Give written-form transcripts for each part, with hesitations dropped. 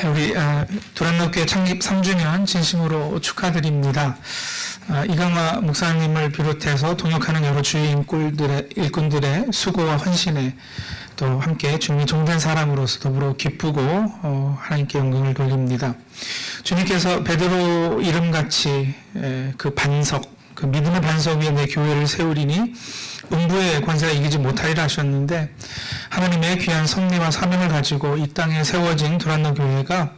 우리 도란노교회 창립 3주년 진심으로 축하드립니다. 이강화 목사님을 비롯해서 동역하는 여러 주의 일꾼들의 수고와 헌신에 또 함께 주님이 종된 사람으로서 더불어 기쁘고 하나님께 영광을 돌립니다. 주님께서 베드로 이름같이 그 반석, 그 믿음의 반석 위에 내 교회를 세우리니 음부의 권세가 이기지 못하리라 하셨는데, 하나님의 귀한 섭리와 사명을 가지고 이 땅에 세워진 도란노 교회가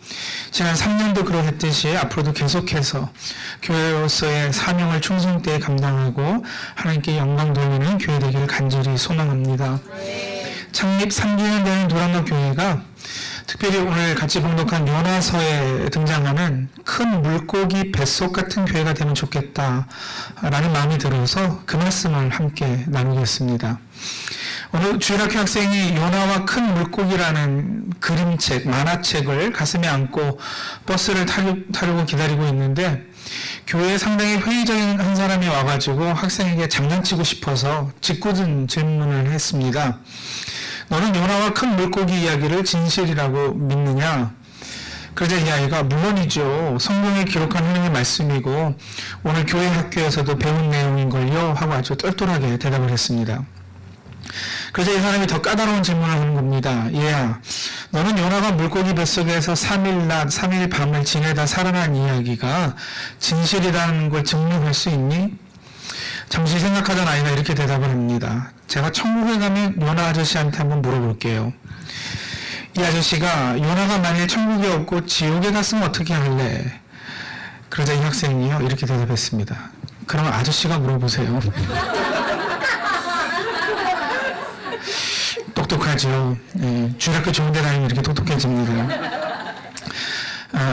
지난 3년도 그러했듯이 앞으로도 계속해서 교회로서의 사명을 충성되게 감당하고 하나님께 영광 돌리는 교회 되기를 간절히 소망합니다. 창립 3주년 되는 도란노 교회가 특별히 오늘 같이 봉독한 요나서에 등장하는 큰 물고기 뱃속 같은 교회가 되면 좋겠다라는 마음이 들어서 그 말씀을 함께 나누겠습니다. 오늘 주일학교 학생이 요나와 큰 물고기라는 그림책, 만화책을 가슴에 안고 버스를 타려고 기다리고 있는데, 교회에 상당히 회의적인 한 사람이 와가지고 학생에게 장난치고 싶어서 짓궂은 질문을 했습니다. 너는 요나와 큰 물고기 이야기를 진실이라고 믿느냐? 그러자 이 아이가 물론이죠. 성경에 기록한 하나님의 말씀이고 오늘 교회 학교에서도 배운 내용인걸요 하고 아주 똘똘하게 대답을 했습니다. 그러자 이 사람이 더 까다로운 질문을 하는 겁니다. 얘야, 너는 요나가 물고기 뱃속에서 3일 낮 3일 밤을 지내다 살아난 이야기가 진실이라는 걸 증명할 수 있니? 잠시 생각하던 아이가 이렇게 대답을 합니다. 제가 천국에 가면 요나 아저씨한테 한번 물어볼게요. 이 아저씨가 요나가 만일 천국에 없고 지옥에 갔으면 어떻게 할래? 그러자 이 학생이요 이렇게 대답했습니다. 그럼 아저씨가 물어보세요. 똑똑하죠. 주일학교 좋은 데 다니면 이렇게 똑똑해집니다.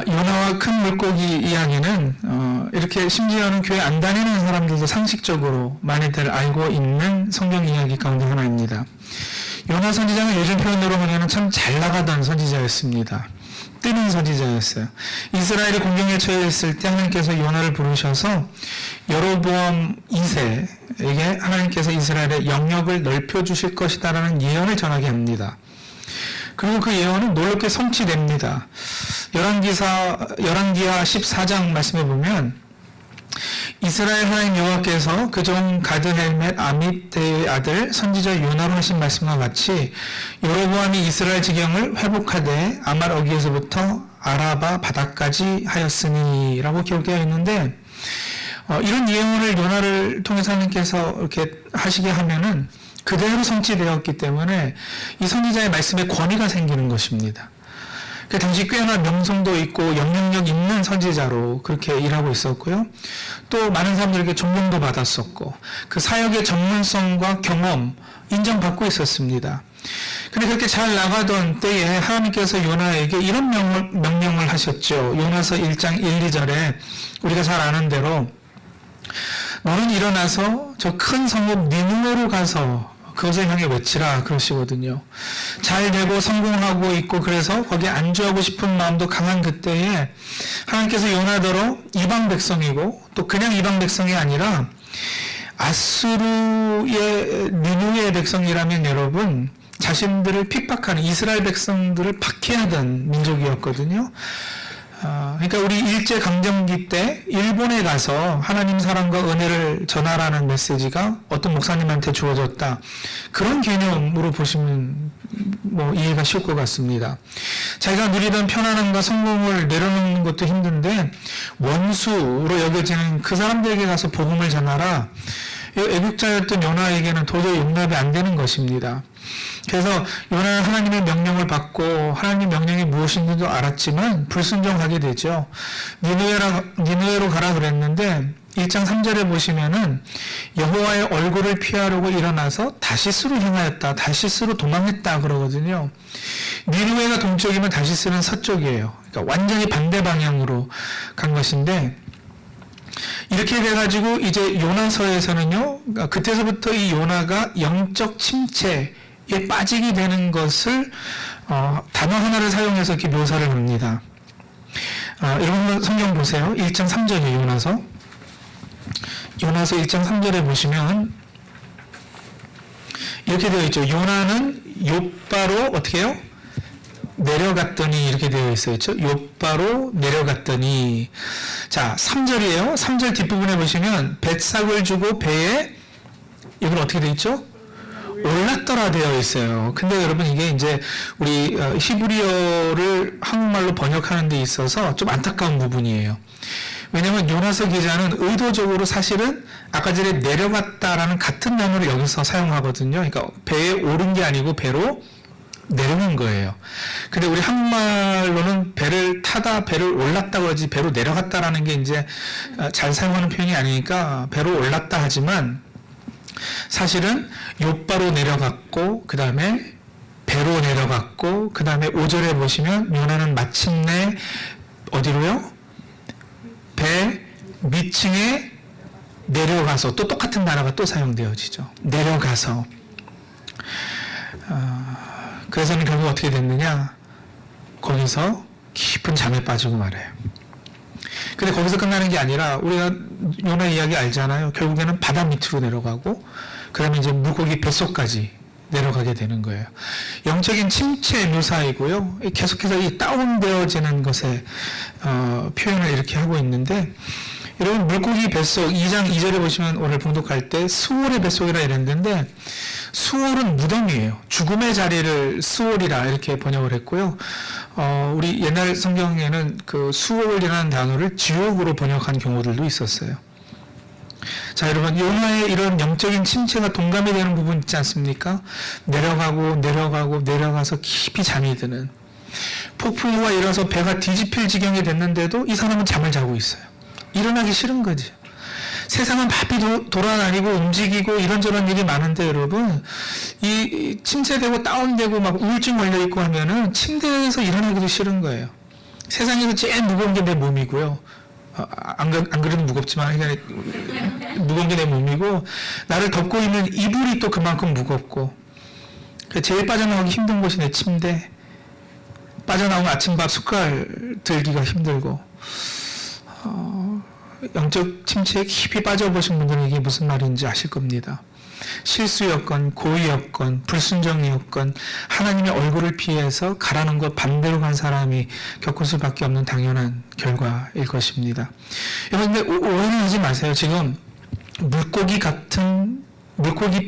요나와 큰 물고기 이야기는 이렇게 심지어는 교회 안 다니는 사람들도 상식적으로 많이들 알고 있는 성경 이야기 가운데 하나입니다. 요나 선지자는 요즘 표현으로 하면 참 잘 나가던 선지자였습니다. 뜨는 선지자였어요. 이스라엘이 공경에 처해 있을 때 하나님께서 요나를 부르셔서 여로보암 2세에게 하나님께서 이스라엘의 영역을 넓혀주실 것이다라는 예언을 전하게 합니다. 그리고 그 예언은 놀랍게 성취됩니다. 열왕기하 14장 말씀해 보면 이스라엘 하나님 여호와께서 그 종 가드헬멧 아미떼의 아들 선지자 요나로 하신 말씀과 같이 여로보암이 이스라엘 지경을 회복하되 아말 어귀에서부터 아라바 바다까지 하였으니 라고 기록되어 있는데, 이런 예언을 요나를 통해서 하나님께서 이렇게 하시게 하면은 그대로 성취되었기 때문에 이 선지자의 말씀에 권위가 생기는 것입니다. 그 당시 꽤나 명성도 있고 영향력 있는 선지자로 그렇게 일하고 있었고요. 또 많은 사람들에게 존경도 받았었고 그 사역의 전문성과 경험 인정받고 있었습니다. 근데 그렇게 잘 나가던 때에 하나님께서 요나에게 이런 명령을 하셨죠. 요나서 1장 1, 2절에 우리가 잘 아는 대로 너는 일어나서 저 큰 성읍 니느웨로 가서 그것을 향해 외치라 그러시거든요. 잘 되고 성공하고 있고 그래서 거기에 안주하고 싶은 마음도 강한 그때에 하나님께서 요나더러 이방 백성이고 또 그냥 이방 백성이 아니라 아수르의 니느웨의 백성이라면 여러분 자신들을 핍박하는 이스라엘 백성들을 박해하던 민족이었거든요. 그러니까 우리 일제강점기 때 일본에 가서 하나님 사랑과 은혜를 전하라는 메시지가 어떤 목사님한테 주어졌다. 그런 개념으로 보시면 이해가 쉬울 것 같습니다. 자기가 누리던 편안함과 성공을 내려놓는 것도 힘든데 원수로 여겨지는 그 사람들에게 가서 복음을 전하라. 애국자였던 요나에게는 도저히 용납이 안 되는 것입니다. 그래서 요나는 하나님의 명령을 받고 하나님의 명령이 무엇인지도 알았지만 불순종하게 되죠. 니느웨로 가라 그랬는데 1장 3절에 보시면은 여호와의 얼굴을 피하려고 일어나서 다시스로 향하였다. 다시스로 도망했다 그러거든요. 니느웨가 동쪽이면 다시스는 서쪽이에요. 그러니까 완전히 반대 방향으로 간 것인데, 이렇게 돼가지고 이제 요나서에서는요, 그때서부터 이 요나가 영적 침체에 빠지게 되는 것을 단어 하나를 사용해서 이렇게 묘사를 합니다. 여러분 성경 보세요. 1장 3절이에요. 요나서 1장 3절에 보시면 이렇게 되어 있죠. 요나는 욥바로 어떻게 해요? 내려갔더니 이렇게 되어 있어요. 욥바로 내려갔더니. 자, 3절이에요. 3절 뒷부분에 보시면 뱃삭을 주고 배에 이건 어떻게 되어 있죠? 올랐더라 되어 있어요. 근데 여러분 이게 이제 우리 히브리어를 한국말로 번역하는 데 있어서 좀 안타까운 부분이에요. 왜냐하면 요나서 기자는 의도적으로 사실은 아까 전에 내려갔다라는 같은 단어를 여기서 사용하거든요. 그러니까 배에 오른 게 아니고 배로 내려온 거예요. 근데 우리 한국말로는 배를 타다, 배를 올랐다고 하지 배로 내려갔다라는 게 이제 잘 사용하는 표현이 아니니까 배로 올랐다 하지만 사실은 욥바로 내려갔고 그 다음에 배로 내려갔고 그 다음에 5절에 보시면 요나는 마침내 어디로요? 배 밑층에 내려가서 또 똑같은 단어가 또 사용되어지죠. 내려가서 그래서는 결국 어떻게 됐느냐? 거기서 깊은 잠에 빠지고 말아요. 근데 거기서 끝나는 게 아니라 우리가 요나 이야기 알잖아요. 결국에는 바다 밑으로 내려가고 그 다음에 이제 물고기 뱃속까지 내려가게 되는 거예요. 영적인 침체 묘사이고요. 계속해서 이 다운되어지는 것에 표현을 이렇게 하고 있는데 여러분 물고기 뱃속 2장 2절에 보시면 오늘 봉독할 때 수월의 뱃속이라 이랬는데 수월은 무덤이에요. 죽음의 자리를 수월이라 이렇게 번역을 했고요. 우리 옛날 성경에는 그 수월이라는 단어를 지옥으로 번역한 경우들도 있었어요. 자, 여러분 요나의 이런 영적인 침체가 동감이 되는 부분 있지 않습니까? 내려가서 깊이 잠이 드는 폭풍우가 일어서 배가 뒤집힐 지경이 됐는데도 이 사람은 잠을 자고 있어요. 일어나기 싫은 거지. 세상은 바삐 돌아다니고 움직이고 이런저런 일이 많은데 여러분 이 침체되고 다운되고 막 우울증 걸려있고 하면은 침대에서 일어나기도 싫은 거예요. 세상에서 제일 무거운 게 내 몸이고요. 안 그래도 무겁지만 무거운 게 내 몸이고 나를 덮고 있는 이불이 또 그만큼 무겁고 제일 빠져나오기 힘든 곳이 내 침대. 빠져나오면 아침밥 숟갈 들기가 힘들고 영적 침체에 깊이 빠져보신 분들은 이게 무슨 말인지 아실 겁니다. 실수였건 고의였건 불순종이었건 하나님의 얼굴을 피해서 가라는 것 반대로 간 사람이 겪을 수밖에 없는 당연한 결과일 것입니다. 여러분 근데 오해는 하지 마세요. 지금 물고기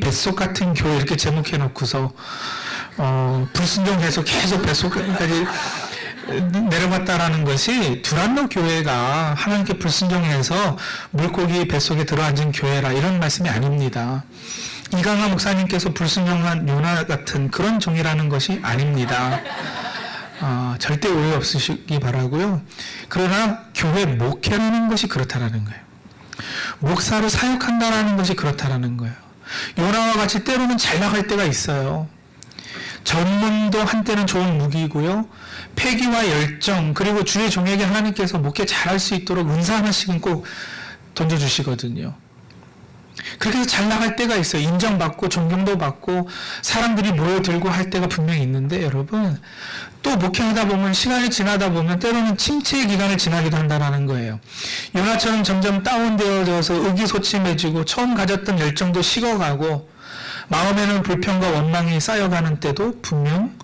뱃속 같은 교회 이렇게 제목해 놓고서 불순종해서 계속 뱃속까지 내려갔다라는 것이 두란노 교회가 하나님께 불순종해서 물고기 뱃속에 들어앉은 교회라 이런 말씀이 아닙니다. 이강하 목사님께서 불순종한 요나 같은 그런 종이라는 것이 아닙니다. 절대 오해 없으시기 바라고요. 그러나 교회 목회라는 것이 그렇다라는 거예요. 목사로 사역한다라는 것이 그렇다라는 거예요. 요나와 같이 때로는 잘 나갈 때가 있어요. 전문도 한때는 좋은 무기이고요. 패기와 열정 그리고 주의 종에게 하나님께서 목회 잘할 수 있도록 은사 하나씩은 꼭 던져주시거든요. 그렇게 해서 잘 나갈 때가 있어요. 인정받고 존경도 받고 사람들이 모여들고 할 때가 분명히 있는데 여러분 또 목회하다 보면 시간이 지나다 보면 때로는 침체의 기간을 지나기도 한다는 거예요. 요나처럼 점점 다운되어져서 의기소침해지고 처음 가졌던 열정도 식어가고 마음에는 불평과 원망이 쌓여가는 때도 분명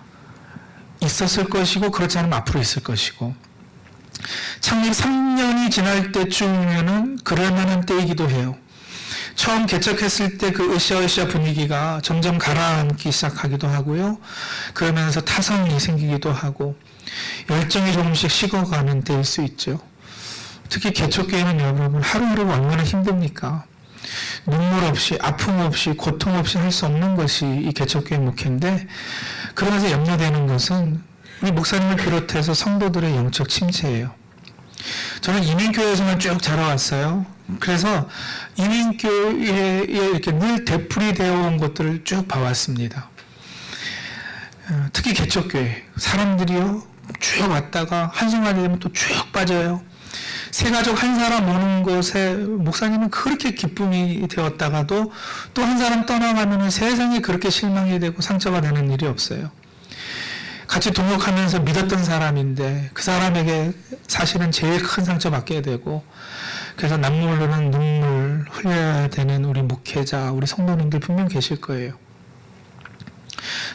있었을 것이고 그렇지 않으면 앞으로 있을 것이고 창립 3년이 지날 때쯤이면은 그럴 만한 때이기도 해요. 처음 개척했을 때 그 으쌰으쌰 분위기가 점점 가라앉기 시작하기도 하고요. 그러면서 타성이 생기기도 하고 열정이 조금씩 식어가는 때일 수 있죠. 특히 개척교회는 여러분 하루하루가 얼마나 힘듭니까? 눈물 없이 아픔 없이 고통 없이 할 수 없는 것이 이 개척교회 목회인데 그러면서 염려되는 것은 우리 목사님을 비롯해서 성도들의 영적 침체예요. 저는 이민교회에서만 쭉 자라왔어요. 그래서 이민교회에 이렇게 늘 되풀이되어 온 것들을 쭉 봐왔습니다. 특히 개척교회 사람들이요 쭉 왔다가 한순간이 되면 또 쭉 빠져요. 세 가족 한 사람 오는 곳에 목사님은 그렇게 기쁨이 되었다가도 또 한 사람 떠나가면 세상에 그렇게 실망이 되고 상처가 되는 일이 없어요. 같이 동역하면서 믿었던 사람인데 그 사람에게 사실은 제일 큰 상처 받게 되고 그래서 남물로는 눈물 흘려야 되는 우리 목회자, 우리 성도님들 분명 계실 거예요.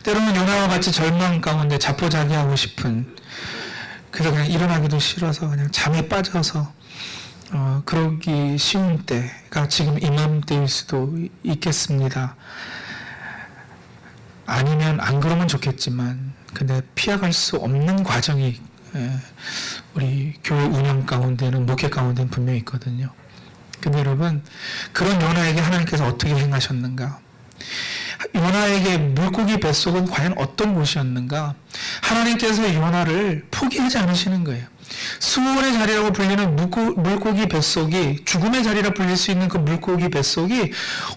때로는 요나와 같이 절망 가운데 자포자기하고 싶은, 그래서 그냥 일어나기도 싫어서 그냥 잠에 빠져서 그러기 쉬운 때가 지금 이맘때일 수도 있겠습니다. 아니면 안 그러면 좋겠지만 근데 피해갈 수 없는 과정이 우리 교회 운영 가운데는, 목회 가운데는 분명히 있거든요. 근데 여러분, 그런 요나에게 하나님께서 어떻게 행하셨는가? 요나에게 물고기 뱃속은 과연 어떤 곳이었는가? 하나님께서 요나를 포기하지 않으시는 거예요. 수월의 자리라고 불리는 물고기 뱃속이, 죽음의 자리라 불릴 수 있는 그 물고기 뱃속이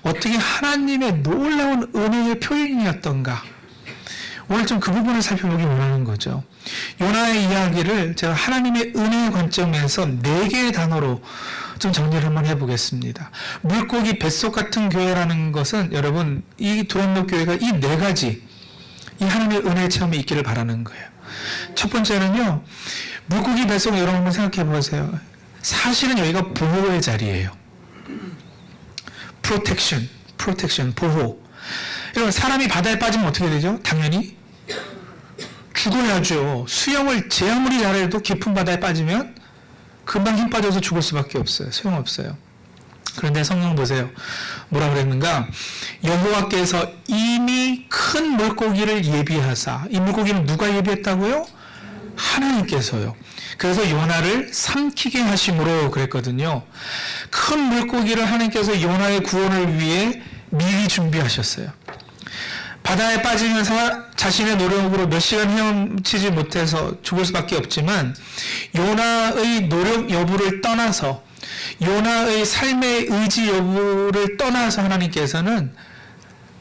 어떻게 하나님의 놀라운 은혜의 표현이었던가? 오늘 좀 그 부분을 살펴보기 원하는 거죠. 요나의 이야기를 제가 하나님의 은혜의 관점에서 4개의 단어로 좀 정리를 한번 해보겠습니다. 물고기 뱃속 같은 교회라는 것은 여러분, 이 두란노 교회가 이 4가지, 이 하나님의 은혜의 체험이 있기를 바라는 거예요. 첫 번째는요, 물고기 뱃속 여러분 한번 생각해 보세요. 사실은 여기가 보호의 자리예요. protection, 보호. 여러분, 사람이 바다에 빠지면 어떻게 되죠? 당연히 죽어야죠. 수영을 제 아무리 잘해도 깊은 바다에 빠지면 금방 힘 빠져서 죽을 수밖에 없어요. 소용없어요. 그런데 성경 보세요. 뭐라 그랬는가? 여호와께서 이미 큰 물고기를 예비하사, 이 물고기는 누가 예비했다고요? 하나님께서요. 그래서 요나를 삼키게 하심으로 그랬거든요. 큰 물고기를 하나님께서 요나의 구원을 위해 미리 준비하셨어요. 바다에 빠지면서 자신의 노력으로 몇 시간 헤엄치지 못해서 죽을 수밖에 없지만, 요나의 노력 여부를 떠나서, 요나의 삶의 의지 여부를 떠나서 하나님께서는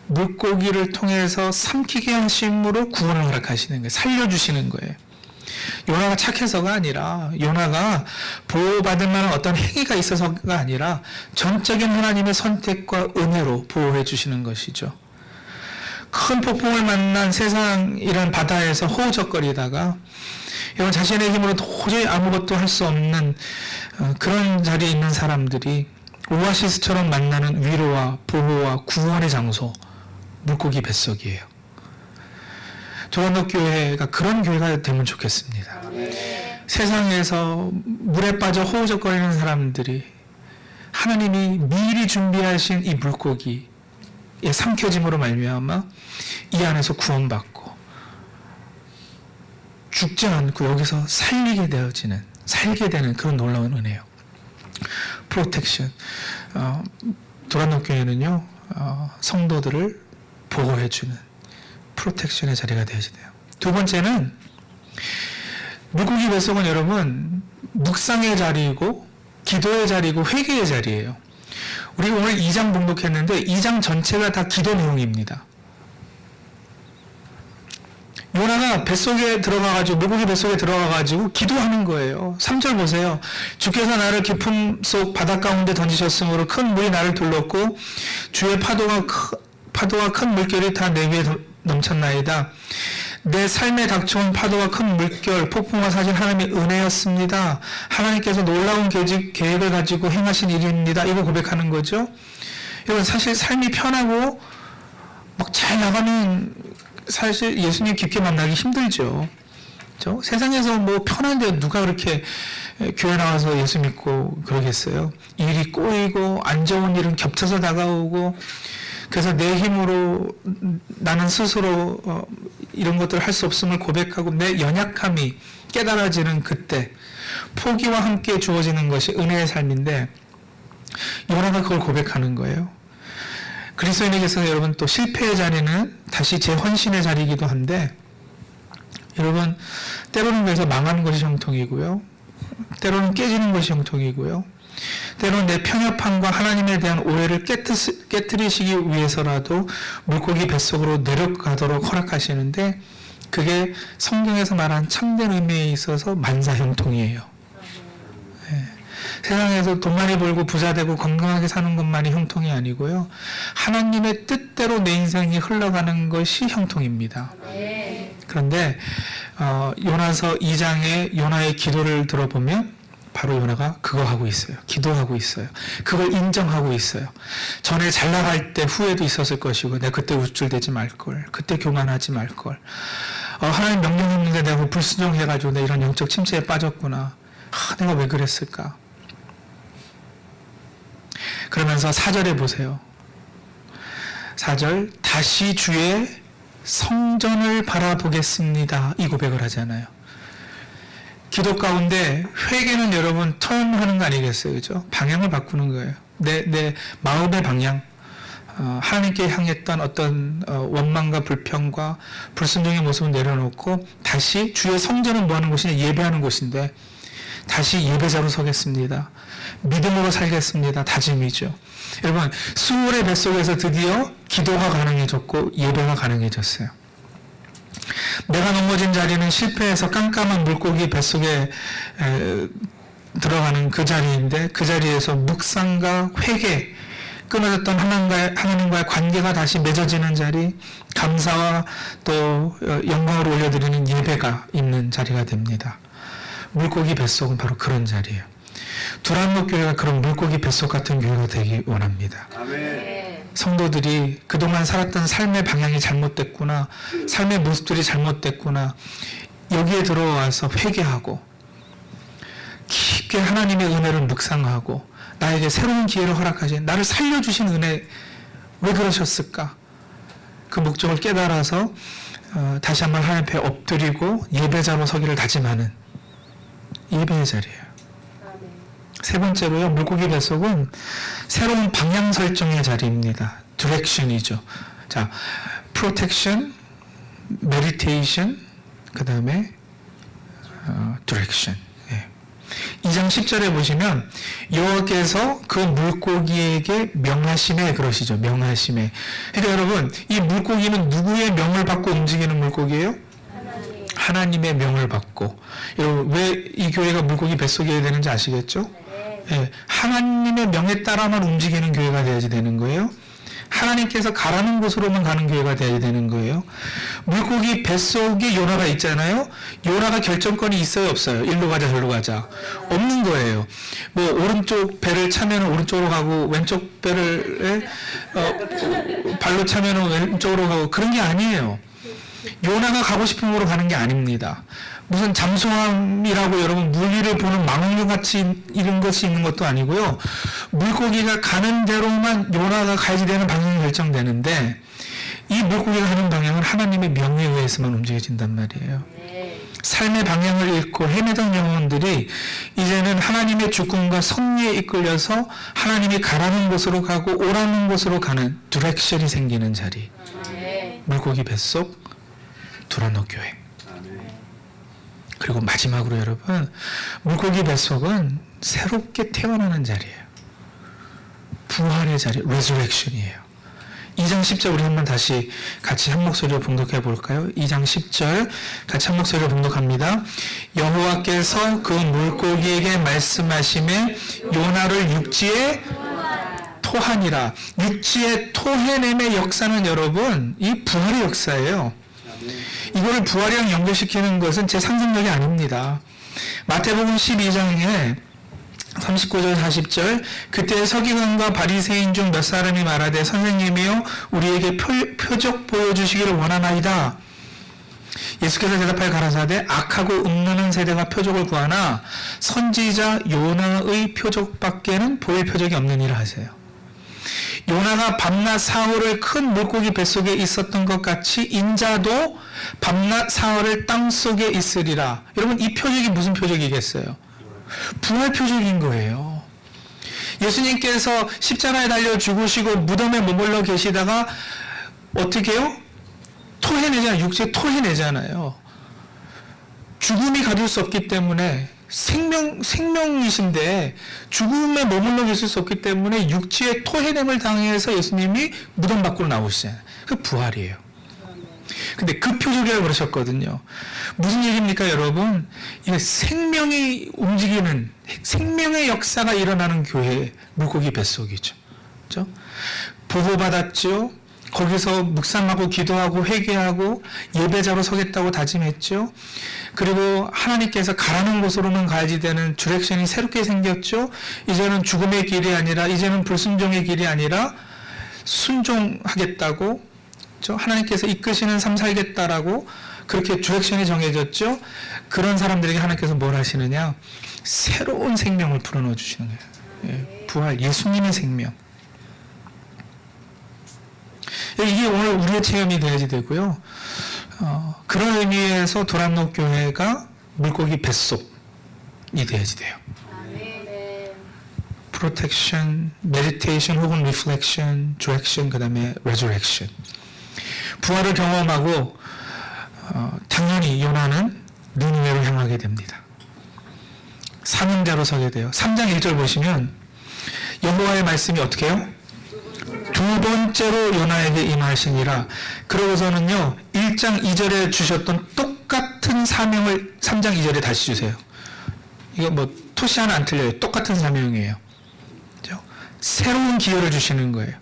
물고기를 통해서 삼키게 하심으로 구원을 허락하시는 거예요. 살려주시는 거예요. 요나가 착해서가 아니라, 요나가 보호받을 만한 어떤 행위가 있어서가 아니라 전적인 하나님의 선택과 은혜로 보호해 주시는 것이죠. 큰 폭풍을 만난 세상이란 바다에서 호우적거리다가 여러분, 자신의 힘으로 도저히 아무것도 할 수 없는 그런 자리에 있는 사람들이 오아시스처럼 만나는 위로와 보호와 구원의 장소, 물고기 뱃속이에요. 두란노 교회가 그런 교회가 되면 좋겠습니다. 세상에서 물에 빠져 호우적거리는 사람들이 하나님이 미리 준비하신 이 물고기에 삼켜짐으로 말미암아 이 안에서 구원받고 죽지 않고 여기서 살게 되는 그런 놀라운 은혜요. 프로텍션. 두란노 교회는요, 성도들을 보호해주는 프로텍션의 자리가 되어지네요. 두 번째는, 물고기 뱃속은 여러분, 묵상의 자리이고 기도의 자리이고 회개의 자리예요. 우리가 오늘 2장 봉독했는데 2장 전체가 다 기도 내용입니다. 요나가 뱃속에 들어가가지고, 물고기 뱃속에 들어가가지고 기도하는 거예요. 3절 보세요. 주께서 나를 깊음 속 바닷 가운데 던지셨으므로 큰 물이 나를 둘렀고 주의 파도와 큰 물결이 다 내 위에 넘쳤나이다. 내 삶에 닥쳐온 파도와 큰 물결, 폭풍과 사실 하나님의 은혜였습니다. 하나님께서 놀라운 계획을 가지고 행하신 일입니다. 이거 고백하는 거죠. 여러분, 사실 삶이 편하고 막 잘 나가면 사실 예수님 깊게 만나기 힘들죠. 그렇죠? 세상에서 뭐 편한데 누가 그렇게 교회 나와서 예수 믿고 그러겠어요? 일이 꼬이고 안 좋은 일은 겹쳐서 다가오고, 그래서 내 힘으로 나는 스스로 이런 것들을 할 수 없음을 고백하고 내 연약함이 깨달아지는 그때 포기와 함께 주어지는 것이 은혜의 삶인데, 요나가 그걸 고백하는 거예요. 그리스도인에게서 여러분, 또 실패의 자리는 다시 재헌신의 자리이기도 한데, 여러분, 때로는 그래서 망하는 것이 형통이고요, 때로는 깨지는 것이 형통이고요, 때로는 내 편협함과 하나님에 대한 오해를 깨뜨리시기 위해서라도 물고기 뱃속으로 내려가도록 허락하시는데, 그게 성경에서 말한 참된 의미에 있어서 만사형통이에요. 세상에서 돈 많이 벌고 부자 되고 건강하게 사는 것만이 형통이 아니고요, 하나님의 뜻대로 내 인생이 흘러가는 것이 형통입니다. 그런데 요나서 2장의 요나의 기도를 들어보면 바로 요나가 그거 하고 있어요. 기도하고 있어요. 그걸 인정하고 있어요. 전에 잘 나갈 때 후회도 있었을 것이고 내가 그때 우쭐대지 말걸. 그때 교만하지 말걸. 하나님 명령했는데 내가 불순종해가지고 내 이런 영적 침체에 빠졌구나. 내가 왜 그랬을까? 그러면서 4절에 보세요. 4절 다시 주의 성전을 바라보겠습니다. 이 고백을 하잖아요. 기도 가운데 회개는 여러분 턴하는 거 아니겠어요? 그죠? 방향을 바꾸는 거예요. 내 마음의 방향. 하나님께 향했던 어떤 원망과 불평과 불순종의 모습을 내려놓고 다시 주의 성전은 뭐 하는 곳이냐? 예배하는 곳인데 다시 예배자로 서겠습니다. 믿음으로 살겠습니다. 다짐이죠. 여러분 수월의 뱃속에서 드디어 기도가 가능해졌고 예배가 가능해졌어요. 내가 넘어진 자리는 실패해서 깜깜한 물고기 뱃속에 들어가는 그 자리인데 그 자리에서 묵상과 회개, 끊어졌던 하나님과의 관계가 다시 맺어지는 자리, 감사와 또 영광을 올려드리는 예배가 있는 자리가 됩니다. 물고기 뱃속은 바로 그런 자리예요. 두란노 교회가 그런 물고기 뱃속 같은 교회가 되기 원합니다. 아멘. 성도들이 그동안 살았던 삶의 방향이 잘못됐구나, 삶의 모습들이 잘못됐구나, 여기에 들어와서 회개하고 깊게 하나님의 은혜를 묵상하고 나에게 새로운 기회를 허락하신, 나를 살려주신 은혜 왜 그러셨을까? 그 목적을 깨달아서 다시 한번 하나님 앞에 엎드리고 예배자로 서기를 다짐하는 예배의 자리예요. 세 번째로요, 물고기 뱃속은 새로운 방향 설정의 자리입니다. 디렉션이죠. 자, protection, meditation, 그 다음에 direction. 2장 10절에 보시면 여호와께서 그 물고기에게 명하심에 그러시죠. 명하심에. 그러니까 여러분, 이 물고기는 누구의 명을 받고 움직이는 물고기예요? 하나님의 명을 받고. 여러분, 왜 이 교회가 물고기 뱃속이어야 되는지 아시겠죠? 네, 하나님의 명에 따라만 움직이는 교회가 되어야지 되는 거예요. 하나님께서 가라는 곳으로만 가는 교회가 되어야 되는 거예요. 물고기 뱃속에 요나가 있잖아요. 요나가 결정권이 있어요, 없어요? 일로 가자, 저로 가자. 없는 거예요. 뭐 오른쪽 배를 차면 오른쪽으로 가고 왼쪽 배를 발로 차면 왼쪽으로 가고 그런 게 아니에요. 요나가 가고 싶은 곳으로 가는 게 아닙니다. 무슨 잠수함이라고 여러분 물 위를 보는 망원경 같이 이런 것이 있는 것도 아니고요. 물고기가 가는 대로만 요나가 가야지 되는 방향이 결정되는데 이 물고기가 가는 방향은 하나님의 명에 의해서만 움직여진단 말이에요. 삶의 방향을 잃고 헤매던 영혼들이 이제는 하나님의 주권과 섭리에 이끌려서 하나님이 가라는 곳으로 가고 오라는 곳으로 가는 디렉션이 생기는 자리. 물고기 뱃속 두란노 교회. 그리고 마지막으로 여러분, 물고기 뱃속은 새롭게 태어나는 자리예요. 부활의 자리, resurrection이에요. 2장 10절 우리 한번 다시 같이 한 목소리로 봉독해 볼까요? 2장 10절 같이 한 목소리로 봉독합니다. 여호와께서 그 물고기에게 말씀하시매 요나를 육지에 토하니라. 육지에 토해냄의 역사는 여러분, 이 부활의 역사예요. 이거를 부활이랑 연결시키는 것은 제 상상력이 아닙니다. 마태복음 12장에 39절 40절 그때 서기관과 바리새인 중 몇 사람이 말하되 선생님이여 우리에게 표적 보여주시기를 원하나이다. 예수께서 대답하여 가라사대 악하고 음란한 세대가 표적을 구하나 선지자 요나의 표적밖에는 보일 표적이 없느니라 하세요. 요나가 밤낮 사흘을 큰 물고기 뱃속에 있었던 것 같이 인자도 밤낮 사흘을 땅속에 있으리라. 여러분, 이 표적이 무슨 표적이겠어요? 부활 표적인 거예요. 예수님께서 십자가에 달려 죽으시고 무덤에 머물러 계시다가 어떻게 해요? 토해내잖아요. 육체에 토해내잖아요. 죽음이 가둘 수 없기 때문에 생명이신데 죽음에 머물러 계실 수 없기 때문에 육체의 토해냄을 당해서 예수님이 무덤 밖으로 나오시잖아요. 그 부활이에요. 근데 그 표적이라고 그러셨거든요. 무슨 얘기입니까, 여러분? 이게 생명이 움직이는, 생명의 역사가 일어나는 교회, 물고기 뱃속이죠. 그렇죠? 보호받았죠? 거기서 묵상하고 기도하고 회개하고 예배자로 서겠다고 다짐했죠. 그리고 하나님께서 가라는 곳으로만 가야지 되는 디렉션이 새롭게 생겼죠. 이제는 죽음의 길이 아니라, 이제는 불순종의 길이 아니라 순종하겠다고, 하나님께서 이끄시는 삶 살겠다라고 그렇게 디렉션이 정해졌죠. 그런 사람들에게 하나님께서 뭘 하시느냐? 새로운 생명을 불어넣어 주시는 거예요. 부활, 예수님의 생명. 이게 오늘 우리의 체험이 돼야지 되고요. 그런 의미에서 도란노 교회가 물고기 뱃속이 돼야지 돼요. 프로텍션, 메디테이션 혹은 리플렉션, 디렉션, 그 다음에 레저렉션. 부활을 경험하고 당연히 요나는 니느웨로 향하게 됩니다. 사명자로 서게 돼요. 3장 1절 보시면 여호와의 말씀이 어떻게 해요? 두 번째로 요나에게 임하시니라. 그러고서는요 1장 2절에 주셨던 똑같은 사명을 3장 2절에 다시 주세요. 이거 뭐 토시 하나 안 틀려요. 똑같은 사명이에요. 그렇죠? 새로운 기회를 주시는 거예요.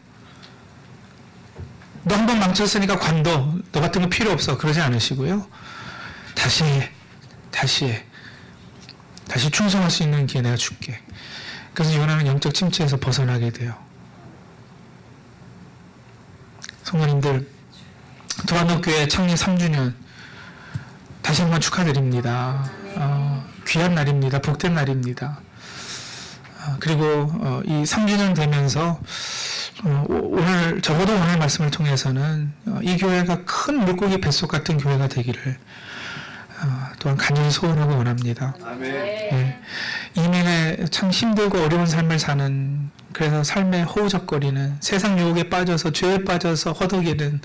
너 한 번 망쳤으니까 관둬. 너 같은 거 필요 없어. 그러지 않으시고요. 다시 해. 다시 충성할 수 있는 기회 내가 줄게. 그래서 요나는 영적 침체에서 벗어나게 돼요. 성도님들, 도란노 교회 창립 3주년 다시 한번 축하드립니다. 귀한 날입니다. 복된 날입니다. 그리고 이 3주년 되면서 오늘, 적어도 오늘 말씀을 통해서는 이 교회가 큰 물고기 뱃속 같은 교회가 되기를 또한 간절히 소원하고 원합니다. 예. 이민에 참 힘들고 어려운 삶을 사는, 그래서 삶에 허우적거리는, 세상 유혹에 빠져서 죄에 빠져서 허덕이는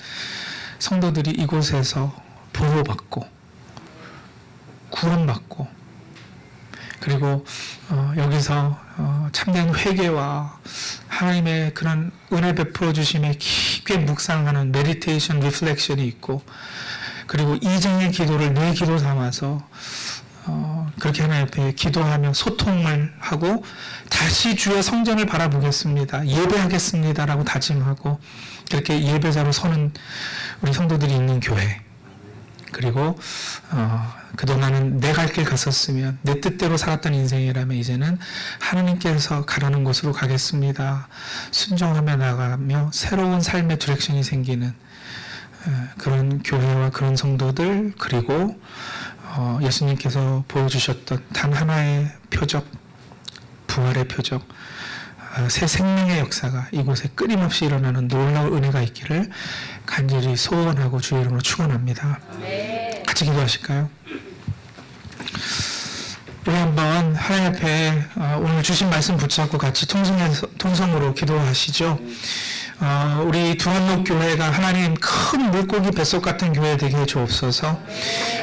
성도들이 이곳에서 보호받고 구원받고, 그리고 여기서 참된 회개와 하나님의 그런 은혜 베풀어 주심에 깊게 묵상하는 메디테이션, 리플렉션이 있고, 그리고 이정의 기도를 내 기도 삼아서 그렇게 하나님 앞에 기도하며 소통을 하고 다시 주의 성전을 바라보겠습니다. 예배하겠습니다라고 다짐하고 그렇게 예배자로 서는 우리 성도들이 있는 교회. 그리고 그동안은 내 갈 길 갔었으면, 내 뜻대로 살았던 인생이라면 이제는 하나님께서 가라는 곳으로 가겠습니다. 순종하며 나가며 새로운 삶의 디렉션이 생기는 그런 교회와 그런 성도들, 그리고 예수님께서 보여주셨던 단 하나의 표적, 부활의 표적, 새 생명의 역사가 이곳에 끊임없이 일어나는 놀라운 은혜가 있기를 간절히 소원하고 주의 이름으로 축원합니다. 같이 기도하실까요? 우리 한번 하나님 앞에 오늘 주신 말씀 붙잡고 같이 통성으로 기도하시죠. 우리 두란노 교회가 하나님 큰 물고기 뱃속 같은 교회 되게 주옵소서.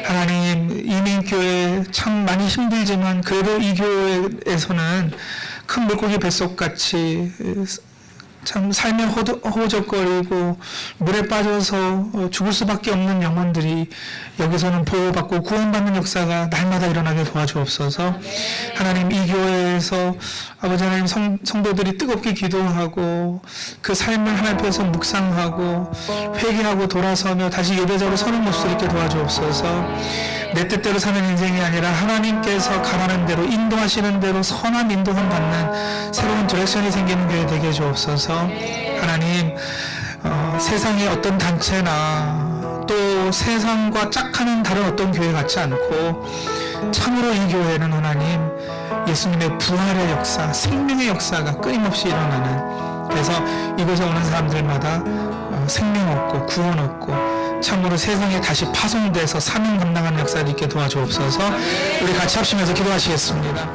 하나님, 이민교회 참 많이 힘들지만 그래도 이 교회에서는 큰 물고기 뱃속 같이 참 삶에 허우적거리고 물에 빠져서 죽을 수밖에 없는 영혼들이 여기서는 보호받고 구원받는 역사가 날마다 일어나게 도와주옵소서. 하나님, 이 교회에서 아버지 하나님 성도들이 뜨겁게 기도하고 그 삶을 하나님 앞에서 묵상하고 회개하고 돌아서며 다시 예배자로 서는 모습을 있게 도와주옵소서. 내 뜻대로 사는 인생이 아니라 하나님께서 가라는 대로, 인도하시는 대로 선한 인도함 받는 새로운 디렉션이 생기는 교회 되게 해주옵소서. 하나님, 세상의 어떤 단체나 또 세상과 짝하는 다른 어떤 교회 같지 않고 참으로 이 교회는 하나님 예수님의 부활의 역사, 생명의 역사가 끊임없이 일어나는, 그래서 이곳에 오는 사람들마다 생명 얻고 구원 얻고 참으로 세상에 다시 파송돼서 사명 감당하는 역사를 있게 도와주옵소서. 우리 같이 합심해서 기도하시겠습니다.